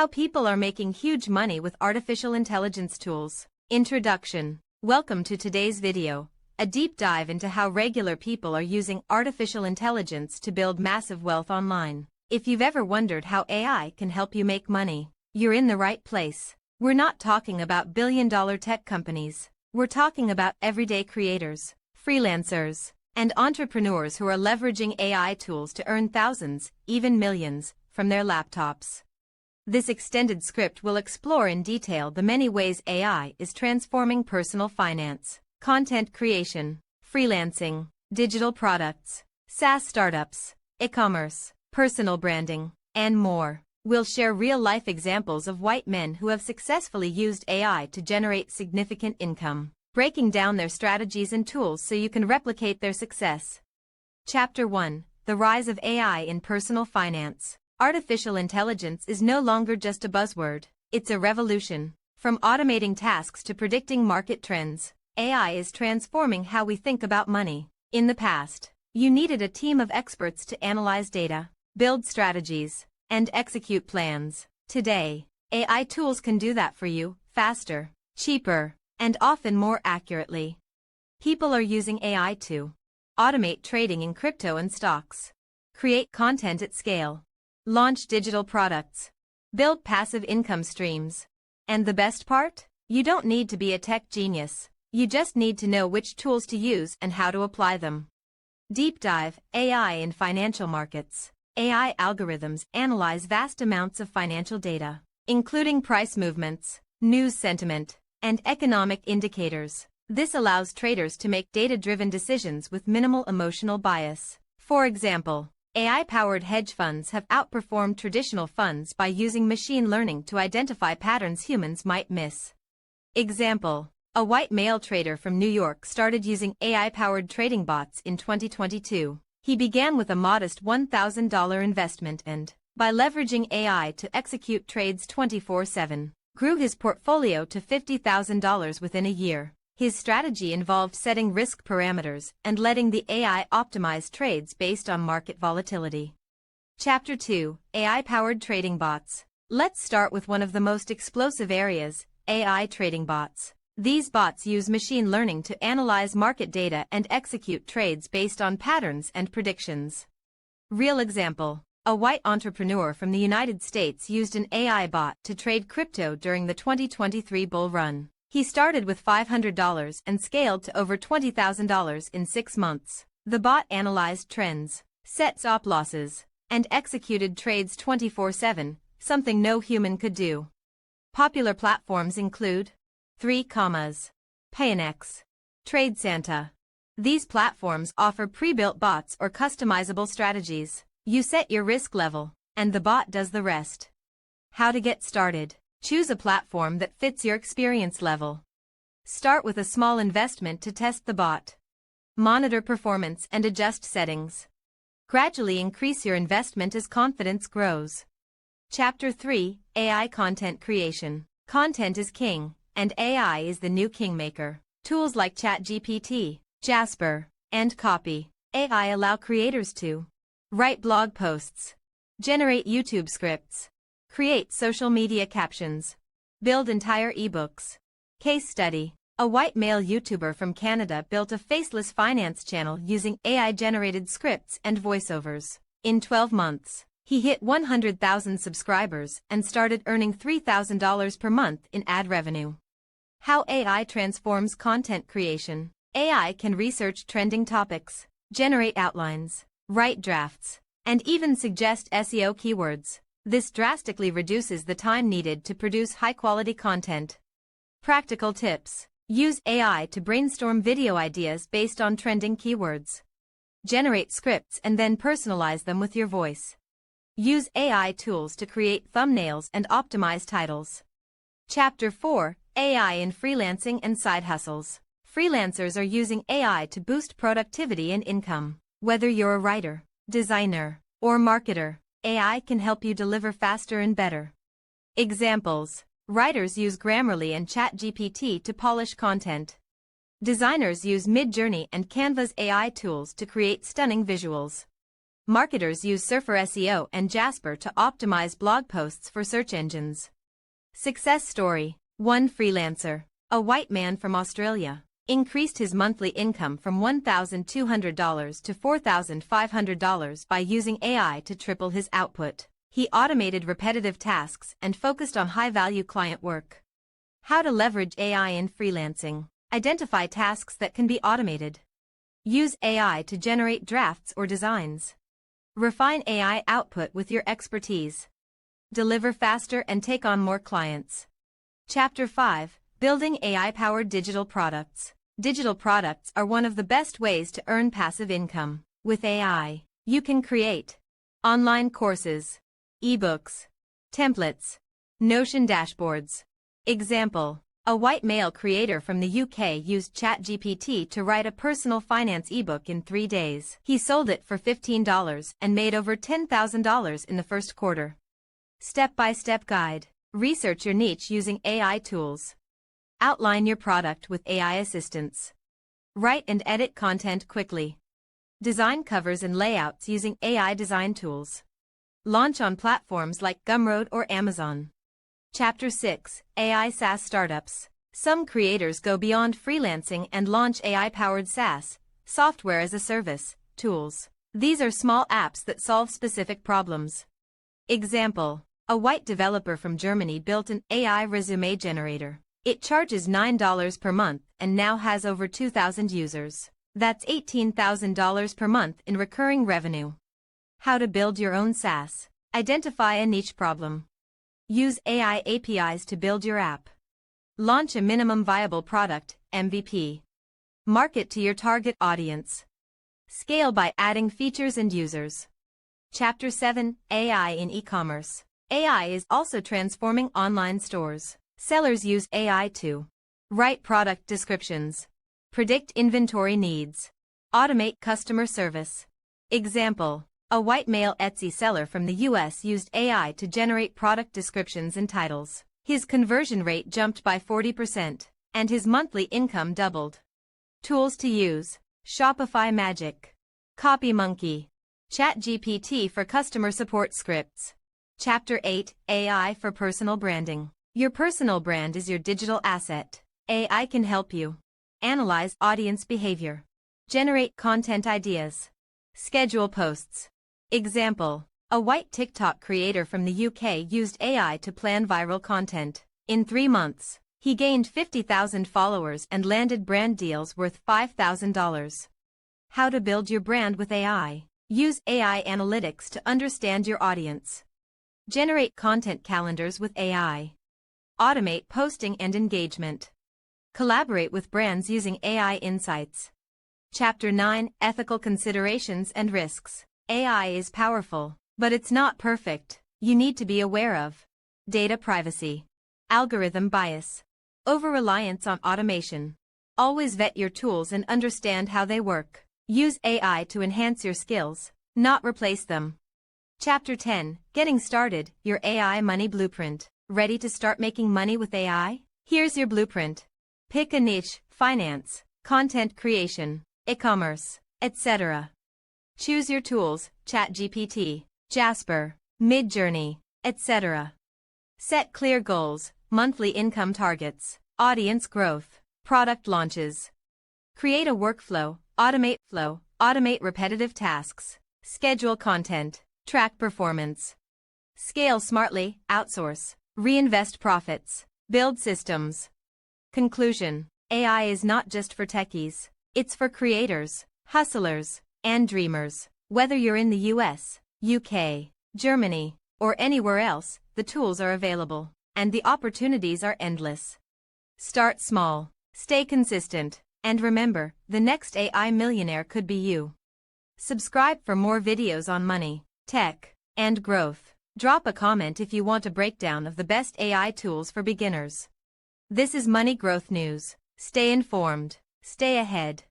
How people are making huge money with artificial intelligence tools. Introduction. Welcome to today's video, a deep dive into how regular people are using artificial intelligence to build massive wealth online. If you've ever wondered how AI can help you make money, you're in the right place. We're not talking about billion-dollar tech companies. We're talking about everyday creators, freelancers, and entrepreneurs who are leveraging AI tools to earn thousands, even millions, from their laptops. This extended script will explore in detail the many ways AI is transforming personal finance, content creation, freelancing, digital products, SaaS startups, e-commerce, personal branding, and more. We'll share real-life examples of white men who have successfully used AI to generate significant income, breaking down their strategies and tools so you can replicate their success. Chapter 1: The Rise of AI in Personal Finance. Artificial intelligence is no longer just a buzzword, it's a revolution. From automating tasks to predicting market trends, AI is transforming how we think about money. In the past, you needed a team of experts to analyze data, build strategies, and execute plans. Today, AI tools can do that for you, faster, cheaper, and often more accurately. People are using AI to automate trading in crypto and stocks, create content at scale, launch digital products, build passive income streams. And the best part? You don't need to be a tech genius. You just need to know which tools to use and how to apply them. Deep dive: AI in financial markets. AI algorithms analyze vast amounts of financial data, including price movements, news sentiment, and economic indicators. This allows traders to make data-driven decisions with minimal emotional bias. For example, AI-powered hedge funds have outperformed traditional funds by using machine learning to identify patterns humans might miss. Example: a white male trader from New York started using AI-powered trading bots in 2022. He began with a modest $1,000 investment and, by leveraging AI to execute trades 24/7, grew his portfolio to $50,000 within a year. His strategy involved setting risk parameters and letting the AI optimize trades based on market volatility. Chapter 2: AI-powered trading bots. Let's start with one of the most explosive areas: AI trading bots. These bots use machine learning to analyze market data and execute trades based on patterns and predictions. Real example: a white entrepreneur from the United States used an AI bot to trade crypto during the 2023 bull run. He started with $500 and scaled to over $20,000 in 6 months. The bot analyzed trends, set stop losses, and executed trades 24/7, something no human could do. Popular platforms include 3, Paynex, TradeSanta. These platforms offer pre-built bots or customizable strategies. You set your risk level, and the bot does the rest. How to get started? Choose a platform that fits your experience level. Start with a small investment to test the bot. Monitor performance and adjust settings. Gradually increase your investment as confidence grows. Chapter 3: AI Content Creation. Content is king, and AI is the new kingmaker. Tools like ChatGPT, Jasper, and Copy AI allow creators to write blog posts, generate YouTube scripts, create social media captions, build entire ebooks. Case study: a white male YouTuber from Canada built a faceless finance channel using AI-generated scripts and voiceovers. In 12 months, he hit 100,000 subscribers and started earning $3,000 per month in ad revenue. How AI transforms content creation. AI can research trending topics, generate outlines, write drafts, and even suggest SEO keywords. This drastically reduces the time needed to produce high-quality content. Practical tips: use AI to brainstorm video ideas based on trending keywords. Generate scripts and then personalize them with your voice. Use AI tools to create thumbnails and optimize titles. Chapter 4: AI in Freelancing and Side Hustles. Freelancers are using AI to boost productivity and income. Whether you're a writer, designer, or marketer, AI can help you deliver faster and better. Examples: writers use Grammarly and ChatGPT to polish content. Designers use Midjourney and Canva's AI tools to create stunning visuals. Marketers use Surfer SEO and Jasper to optimize blog posts for search engines. Success story. One freelancer, a white man from Australia, increased his monthly income from $1,200 to $4,500 by using AI to triple his output. He automated repetitive tasks and focused on high-value client work. How to leverage AI in freelancing. Identify tasks that can be automated. Use AI to generate drafts or designs. Refine AI output with your expertise. Deliver faster and take on more clients. Chapter 5. Building AI-powered digital products. Digital products are one of the best ways to earn passive income. With AI, you can create online courses, ebooks, templates, Notion dashboards. Example: a white male creator from the UK used ChatGPT to write a personal finance ebook in 3 days. He sold it for $15 and made over $10,000 in the first quarter. Step-by-step guide. Research your niche using AI tools. Outline your product with AI assistance. Write and edit content quickly. Design covers and layouts using AI design tools. Launch on platforms like Gumroad or Amazon. Chapter 6. AI SaaS Startups. Some creators go beyond freelancing and launch AI-powered SaaS, software as a service, tools. These are small apps that solve specific problems. Example: a white developer from Germany built an AI resume generator. It charges $9 per month and now has over 2,000 users. That's $18,000 per month in recurring revenue. How to build your own SaaS. Identify a niche problem. Use AI APIs to build your app. Launch a minimum viable product, MVP. Market to your target audience. Scale by adding features and users. Chapter 7. AI in e-commerce. AI is also transforming online stores. Sellers use AI to write product descriptions, predict inventory needs, automate customer service. Example: a white male Etsy seller from the US used AI to generate product descriptions and titles. His conversion rate jumped by 40%, and his monthly income doubled. Tools to use: Shopify Magic, CopyMonkey, ChatGPT for customer support scripts. Chapter 8. AI for personal branding. Your personal brand is your digital asset. AI can help you analyze audience behavior, generate content ideas, schedule posts. Example: a white TikTok creator from the UK used AI to plan viral content. In 3 months, he gained 50,000 followers and landed brand deals worth $5,000. How to build your brand with AI. Use AI analytics to understand your audience. Generate content calendars with AI. Automate posting and engagement. Collaborate with brands using AI insights. Chapter 9. Ethical considerations and risks. AI is powerful, but it's not perfect. You need to be aware of data privacy, algorithm bias, over-reliance on automation. Always vet your tools and understand how they work. Use AI to enhance your skills, not replace them. Chapter 10. Getting started, your AI money blueprint. Ready to start making money with AI? Here's your blueprint. Pick a niche: finance, content creation, e-commerce, etc. Choose your tools: ChatGPT, Jasper, Midjourney, etc. Set clear goals: monthly income targets, audience growth, product launches. Create a workflow: automate repetitive tasks, schedule content, track performance. Scale smartly: outsource, reinvest profits, build systems. Conclusion: AI is not just for techies. It's for creators, hustlers, and dreamers. Whether you're in the US, UK, Germany, or anywhere else, the tools are available, and the opportunities are endless. Start small, stay consistent, and remember, the next AI millionaire could be you. Subscribe for more videos on money, tech, and growth. Drop a comment if you want a breakdown of the best AI tools for beginners. This is Money Growth News. Stay informed, stay ahead.